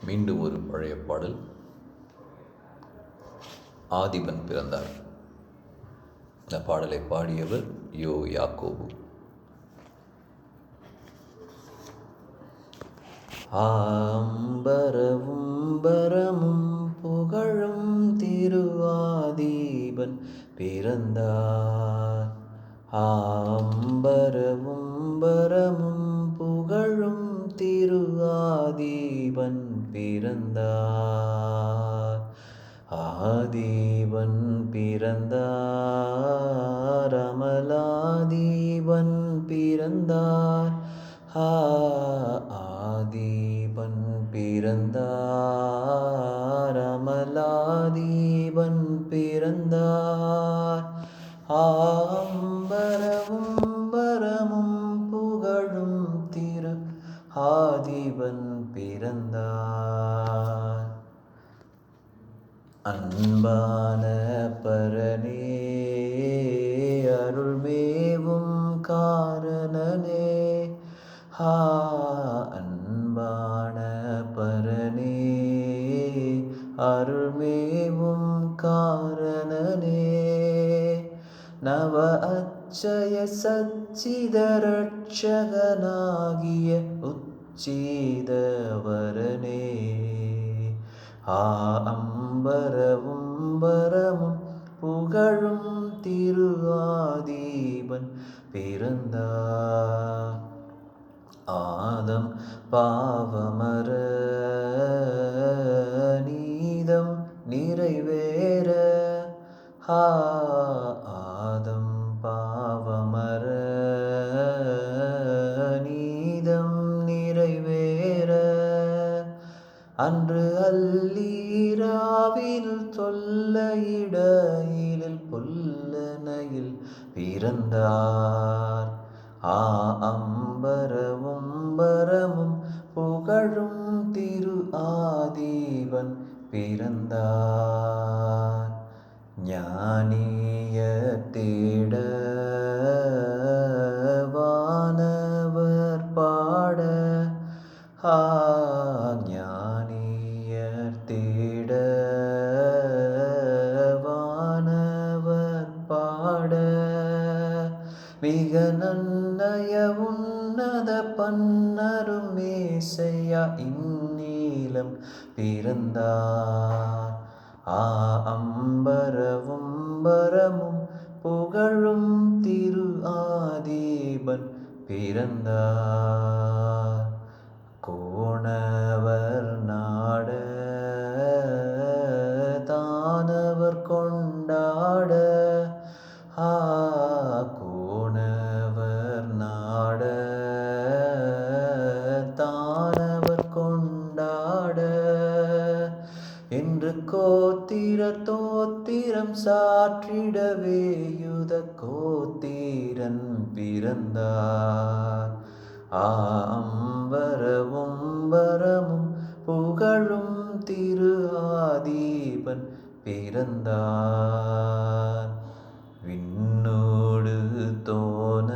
மீண்டும் ஒரு பழைய பாடல். ஆதிபன் பிறந்தார். இந்த பாடலை பாடியவர் யாக்கோபு. ஆம்பரவும் பரமும் புகழும் திருவாதீபன் பிறந்தார். ஆம்பரவும் பரமும் புகழும் திருவாதீபன் பிறந்தார். ஆதீபன் பிறந்தார். அமலாதீபன் பிறந்தார். ஆதீபன் பிறந்தார். அமலாதீபன் பிறந்தார். ஆம்பரவும் பரமும் புகழும் திரு ஆதிபன் பிறந்தார். அன்பான பரனே, அருள்மேவும் காரணனே, அன்பான பரனே, அருள்மேவும் காரணனே, நவ அச்சய சச்சித ரட்சகனாகிய உச்சிதவரனே, அம்பரவும் பரமும் புகழும் திருவாதீபன் பிறந்தார். ஆதம் பாவமர நீதம் நிறைவேற, ஆதம் பாவமர நீதம் நிறைவேற, அன்று அல்லீராவில் தொல்லையிடையில் புல்லனையில் பிறந்தார். அம்பரவும் பரமும் புகழும் திரு ஆதீபன் பிறந்தார். ஞானிய தேட வானவர் பாட, ஞானியர் தேட வானவர் பாட, மிக நன்னய உன்னத பன்னரும் மேசையா இந்நீலம் பிறந்தார். அம்பரவும் பரமும் புகழும் திரு ஆதீபன் பிறந்தார். கோணவர் நாட தானவர் கொண்டாட, கோணவர் நாட தானவர் கொண்டாட, என்று கோத்திர தோத்திரம் சாற்றிடவே யுத கோத்திரன் பிறந்தார். அம்பரவும் பரமும் புகழும் திரு ஆதீபன் பிறந்தார். விண்ணோடு தோன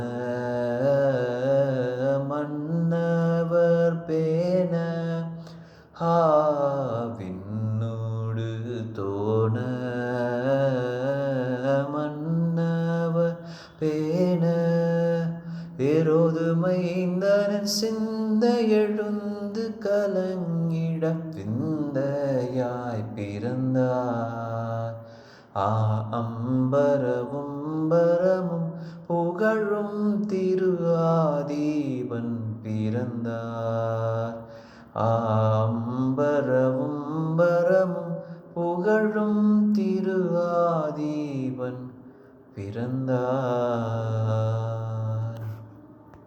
மன்னவர் பேண, விண்ணோடு தோன மன்னவர் பேண, ஏரோது மைந்தனன் சிந்தை எழுந்து கலங்கிட விந்தையாய் பிறந்தார். அம்பரவும் பரமும் புகழும் திரு ஆதீபன் பிறந்தார். அம்பரவும் பரமும் புகழும் திரு ஆதீபன் பிறந்தார்.